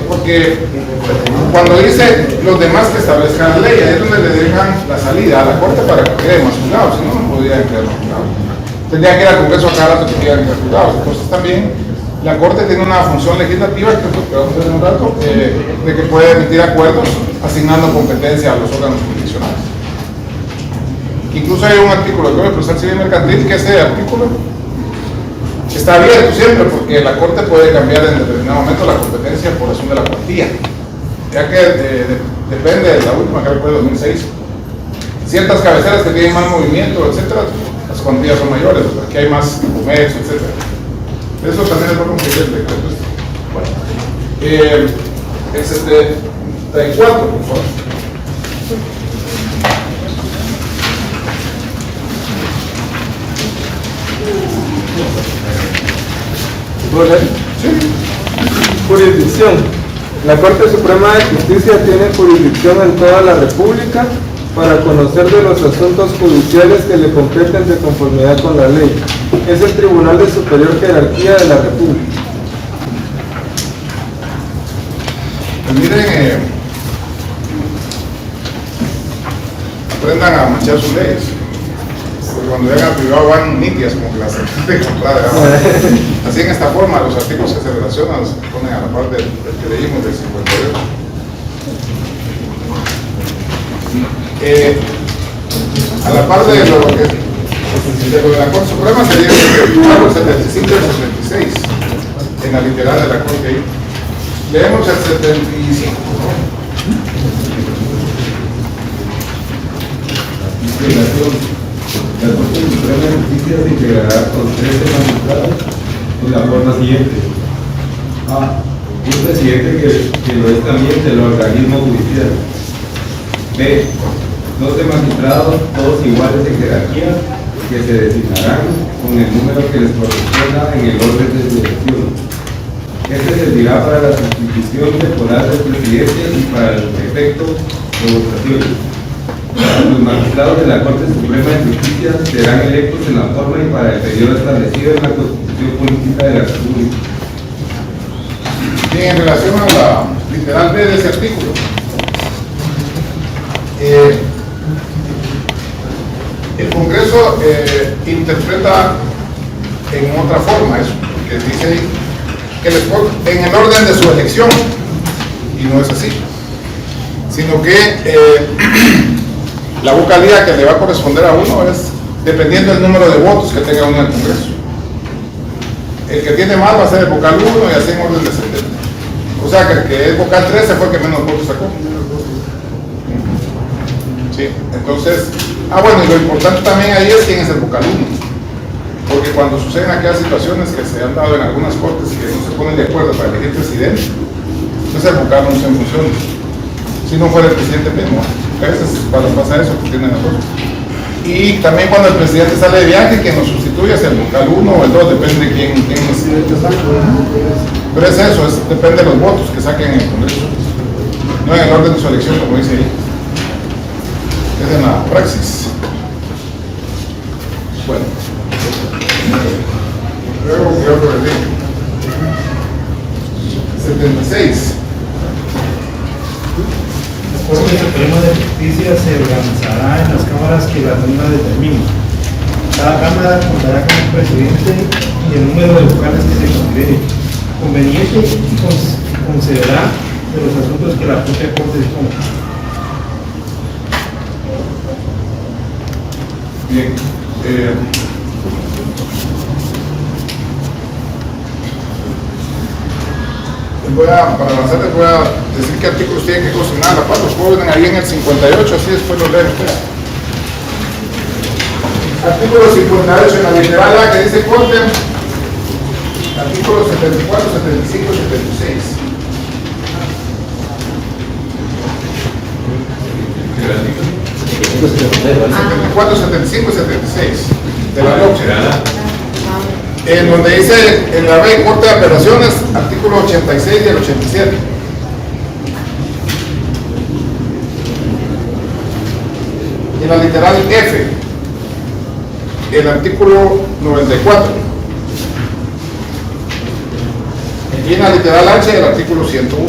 Porque cuando dice los demás que establezcan la ley, ahí es donde le dejan la salida a la Corte para que quede más juzgado, si no, no podrían quedar más juzgados. Tendría que ir al Congreso a cada rato que quieran quedar juzgados. Entonces también la Corte tiene una función legislativa, que es lo que vamos a ver en un rato, de que puede emitir acuerdos asignando competencia a los órganos jurisdiccionales. Incluso hay un artículo del Código Procesal Civil Mercantil que ese artículo está abierto siempre porque la Corte puede cambiar en determinado momento la competencia por razón de la cuantía, ya que depende de la última que fue de 2006. Ciertas cabeceras que tienen más movimiento, etcétera, las cuantías son mayores, aquí hay más comercio, etcétera. Eso también es lo que el decreto. Bueno, el 74, por favor. Sí. Jurisdicción. La Corte Suprema de Justicia tiene jurisdicción en toda la República para conocer de los asuntos judiciales que le competen de conformidad con la ley. Es el Tribunal de Superior Jerarquía de la República. Pues miren, aprendan a manchar sus leyes. Porque cuando llegan al privado van nítidas como que las de comprar. Así en esta forma los artículos que se relacionan se ponen a la par del que leímos del 58. A la par de lo de la Corte Suprema sería el 75 y el 76 en la literal de la Corte ahí. Leemos el 75, ¿no? La Corte Suprema de Justicia se integrará con 13 magistrados de la forma siguiente. A. Un presidente que lo es también del organismo judicial. B. 12 magistrados, todos iguales en jerarquía, que se designarán con el número que les corresponda en el orden de su elección. Este servirá para la sustitución temporal del presidente y para el efecto de votaciones. Los magistrados de la Corte Suprema de Justicia serán electos en la forma y para el periodo establecido en la Constitución Política de la República. Bien, en relación a la literal B de ese artículo, el Congreso interpreta en otra forma eso, que dice que en el orden de su elección, y no es así, sino que la vocalía que le va a corresponder a uno es dependiendo del número de votos que tenga uno en el Congreso. El que tiene más va a ser el vocal 1 y así en orden de 70. O sea que el que es vocal 13 fue el que menos votos sacó. Sí, entonces, bueno, y lo importante también ahí es quién es el vocal 1. Porque cuando suceden aquellas situaciones que se han dado en algunas cortes que no se ponen de acuerdo para elegir presidente, entonces el vocal 1 se funciona. Si no fuera el presidente mismo, a veces cuando pasa eso, que tienen acuerdo. Y también cuando el presidente sale de viaje, quien lo sustituye es el vocal 1 o el 2, depende de quién es. Pero es eso, depende de los votos que saquen en el Congreso. No en el orden de su elección, como dice ahí. Es en la praxis. Bueno. Luego creo que le 76. La Corte Suprema de Justicia se organizará en las cámaras que la norma determine. Cada cámara contará con un presidente y el número de vocales que se considere conveniente y concederá de los asuntos que la propia Corte disponga. Bien. Para avanzar les voy a decir qué artículos tienen que consignar a la par. Los jóvenes ahí en el 58, así después lo leen ustedes. Artículo 58 en la literal A que dice Corte. Artículos 74, 75 y 76. 74, 75 y 76 de la LOPSE. En donde dice en la ley Corte de Apelaciones, artículo 86 y el 87. En la literal F, el artículo 94. Y en la literal H, el artículo 101.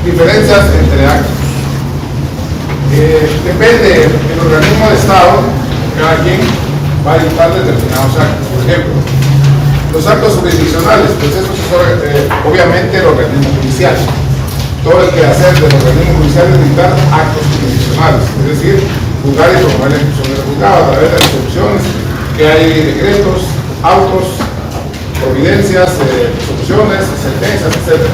Diferencias entre actos. Depende del organismo de Estado, cada quien va a dictar determinados actos. Por ejemplo, los actos jurisdiccionales, pues eso es obviamente el organismo judicial. Todo el quehacer del organismo judicial es dictar actos jurisdiccionales, es decir, juzgar y promover la ejecución del juzgado a través de resoluciones, que hay decretos, autos, providencias, resoluciones, sentencias, etc.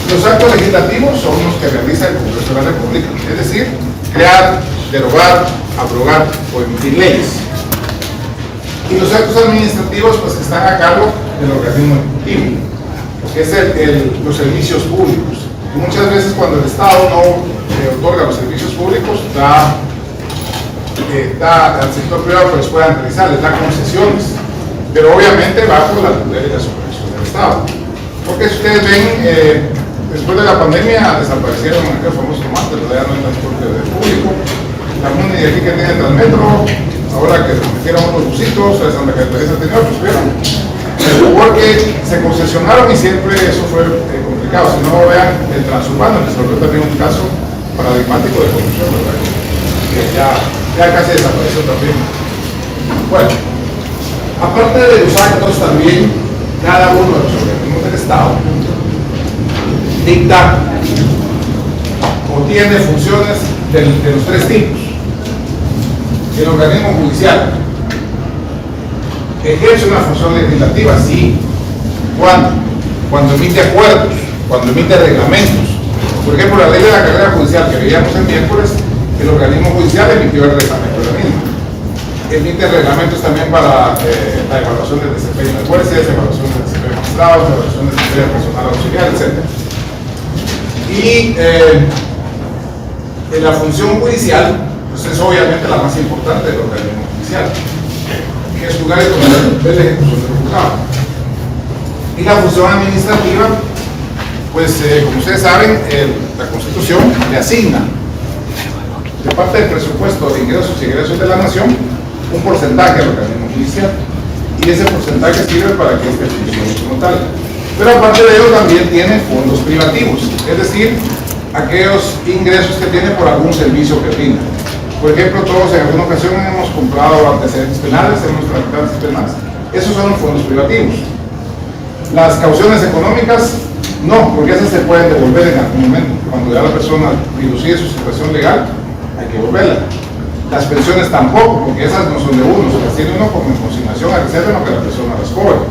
Los actos legislativos son los que realiza el Congreso de la República, es decir, crear, derogar, abrogar o emitir leyes. Y los actos administrativos pues están a cargo del organismo ejecutivo, que es los servicios públicos. Y muchas veces cuando el Estado no otorga los servicios públicos, da al sector privado que los puedan realizar, les da concesiones, pero obviamente bajo la tutela y la supervisión del Estado. Porque si ustedes ven, después de la pandemia desaparecieron aquellos famosos tomates, ya no hay transporte público. La MUNI de aquí que tiene Transmetro, ahora que metieron unos busitos, Santa Catarina tenía otros, pero porque se concesionaron y siempre eso fue complicado. Si no, vean el transurbano, que se volvió también un caso paradigmático de corrupción, ¿verdad? Que ya casi desapareció también. Bueno, aparte de los actos también, cada uno de los organismos del Estado dicta o tiene funciones de los tres tipos. El organismo judicial ejerce una función legislativa, sí. ¿Cuándo? Cuando emite acuerdos, cuando emite reglamentos. Por ejemplo, la ley de la carrera judicial que veíamos el miércoles, el organismo judicial emitió el reglamento de la misma. Emite reglamentos también para la evaluación del desempeño de jueces, evaluación del desempeño de magistrados, evaluación del desempeño de personal auxiliar, etc. Y la función judicial, pues es obviamente la más importante del organismo judicial, que es juzgar y conocer la ejecución del juzgado. Y la función administrativa, pues como ustedes saben, la Constitución le asigna de parte del presupuesto de ingresos y egresos de la nación un porcentaje al organismo judicial, y ese porcentaje sirve para que este funcione como tal. Pero aparte de ello también tiene fondos privativos, es decir, aquellos ingresos que tiene por algún servicio que brinda. Por ejemplo, todos en alguna ocasión hemos comprado antecedentes penales, hemos tramitado antecedentes penales. Esos son los fondos privativos. Las cauciones económicas, no, porque esas se pueden devolver en algún momento. Cuando ya la persona reduce su situación legal, hay que devolverla. Las pensiones tampoco, porque esas no son de uno, se las tiene uno como en consignación a reserva, no que la persona las cobre.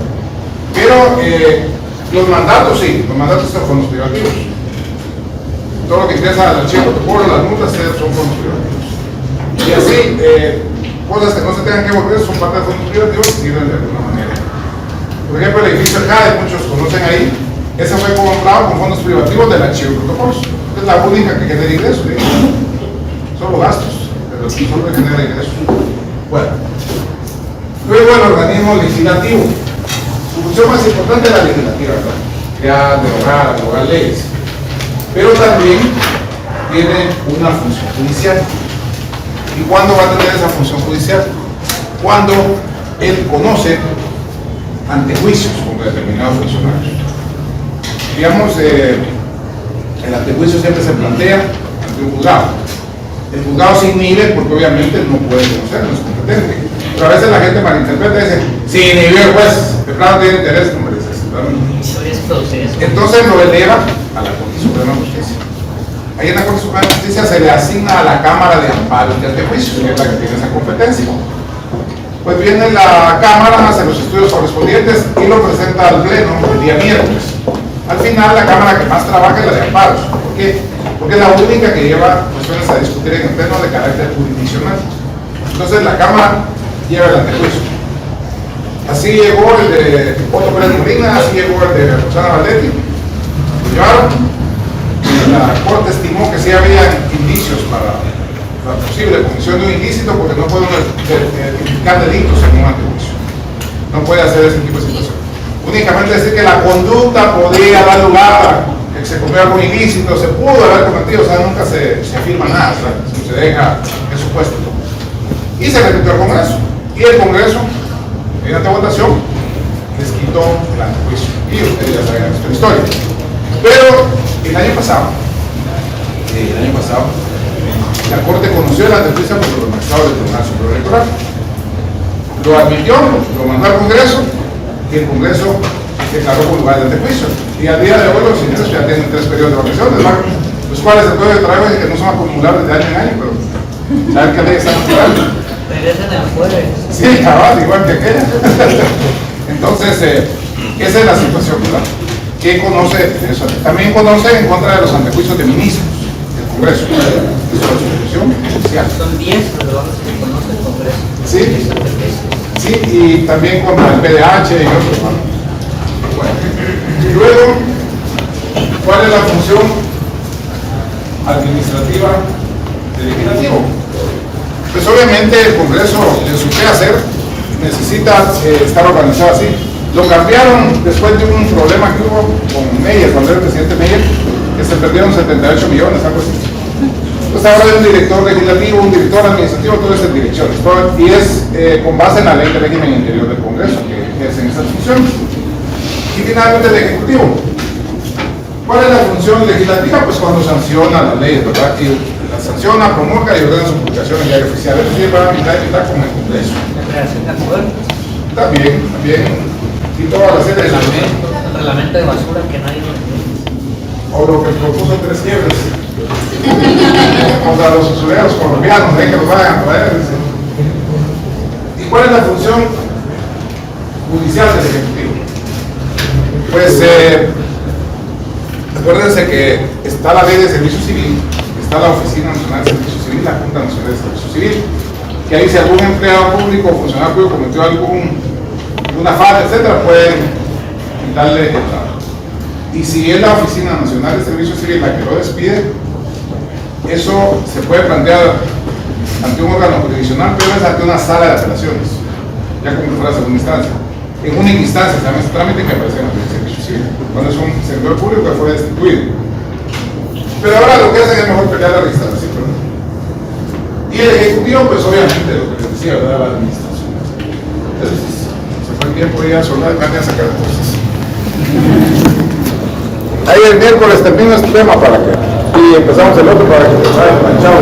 Pero los mandatos sí, los mandatos son fondos privativos. Todo lo que ingresa al archivo de cobro, las multas, son fondos privativos. Y así, cosas que no se tengan que volver son parte de fondos privativos que sirven de alguna manera. Por ejemplo, el edificio CADE, muchos conocen ven ahí, ese fue comprado con fondos privativos del archivo de protocolos. Es la única que genera ingresos, ¿sí? Solo gastos, pero solo genera ingresos. Bueno, luego el organismo legislativo. Su función más importante es la legislativa, ¿verdad? Crear, derogar leyes. Pero también tiene una función judicial. ¿Y cuándo va a tener esa función judicial? Cuando él conoce antejuicios con determinados funcionarios. Digamos, el antejuicio siempre se plantea ante un juzgado. El juzgado se inhibe porque obviamente no puede conocer, no es competente. Pero a veces la gente malinterpreta y dice, si inhibió el juez, de plano tiene interés, como dice. Entonces lo eleva a la Corte Suprema de Justicia. Ahí en la Corte Suprema de Justicia se le asigna a la Cámara de Amparo y Antejuicio, que es la que tiene esa competencia. Pues viene la Cámara, hace los estudios correspondientes y lo presenta al Pleno el día miércoles. Al final, la Cámara que más trabaja es la de amparos. ¿Por qué? Porque es la única que lleva cuestiones a discutir en el Pleno de carácter jurisdiccional. Entonces, la Cámara lleva el antejuicio. Así llegó el de Otto Pérez Molina, así llegó el de Rosana Valdetti. Lo llevaron. La Corte estimó que sí había indicios para la posible comisión de un ilícito porque no puede identificar delitos en un antejuicio. No puede hacer ese tipo de situación. Únicamente decir que la conducta podría dar lugar a que se cometió algún ilícito, se pudo haber cometido, o sea, nunca se afirma nada, o sea, se deja el supuesto. Y se repitió al Congreso. Y el Congreso, mediante votación, les quitó el antejuicio. Y ustedes ya saben esta historia. Pero el año pasado, la Corte conoció el antejuicio por los magistrados del Tribunal Superior Electoral. Lo admitió, lo mandó al Congreso, y el Congreso declaró por lugar de antejuicio. Y al día de hoy los señores ya tienen 3 periodos de vacaciones, ¿no? Los cuales se puede traer que no son acumulables de año en año, pero ¿saben qué ley están acumulando? Regresan al jueves. Sí, cabal, igual que aquella. Entonces, esa es la situación, ¿verdad? ¿Quién conoce eso? También conoce en contra de los antejuicios de ministros del Congreso. Es una institución judicial. Son 10 los que conoce el Congreso. Sí. Sí, y también contra el PDH y otros. Bueno, y luego, ¿cuál es la función administrativa del legislativo? Pues obviamente el Congreso, en su quehacer, necesita estar organizado así. Lo cambiaron después de un problema que hubo con Meyer, cuando era el presidente Meyer, que se perdieron 78 millones, algo así. Pues ahora hay un director legislativo, un director administrativo, todo es en direcciones. Y es con base en la ley de régimen interior del Congreso, que ejercen esas funciones. Y finalmente el Ejecutivo. ¿Cuál es la función legislativa? Pues cuando sanciona las leyes, ¿verdad? Y la sanciona, promulga y ordena su publicación en diario oficial. Eso sí va a mitad y mitad con el Congreso. También. Y todas las series. El reglamento de basura que nadie lo entiende. O lo que propuso 3 quiebres contra los usureros colombianos, que los vayan a traer. ¿Y cuál es la función judicial del Ejecutivo? Pues acuérdense que está la Ley de Servicio Civil, está la Oficina Nacional de Servicio Civil, la Junta Nacional de Servicio Civil, que ahí si algún empleado público o funcionario público cometió alguna falta, etcétera, pueden quitarle el trabajo. Y si es la Oficina Nacional de Servicio Civil la que lo despide, eso se puede plantear ante un órgano jurisdiccional, pero es ante una sala de apelaciones, ya como que fuera segunda instancia. En única instancia, también ese trámite que aparece en la Ley de Servicio Civil, cuando es un servidor público que fue destituido. Pero ahora lo que hacen es mejor pelear la registración, ¿verdad? Y el Ejecutivo, pues obviamente, lo que les decía, ¿verdad? La administración. Entonces, se fue el tiempo ya a soldar, a sacar cosas. Ahí el miércoles termino este tema para que, y empezamos el otro para que te vaya manchado.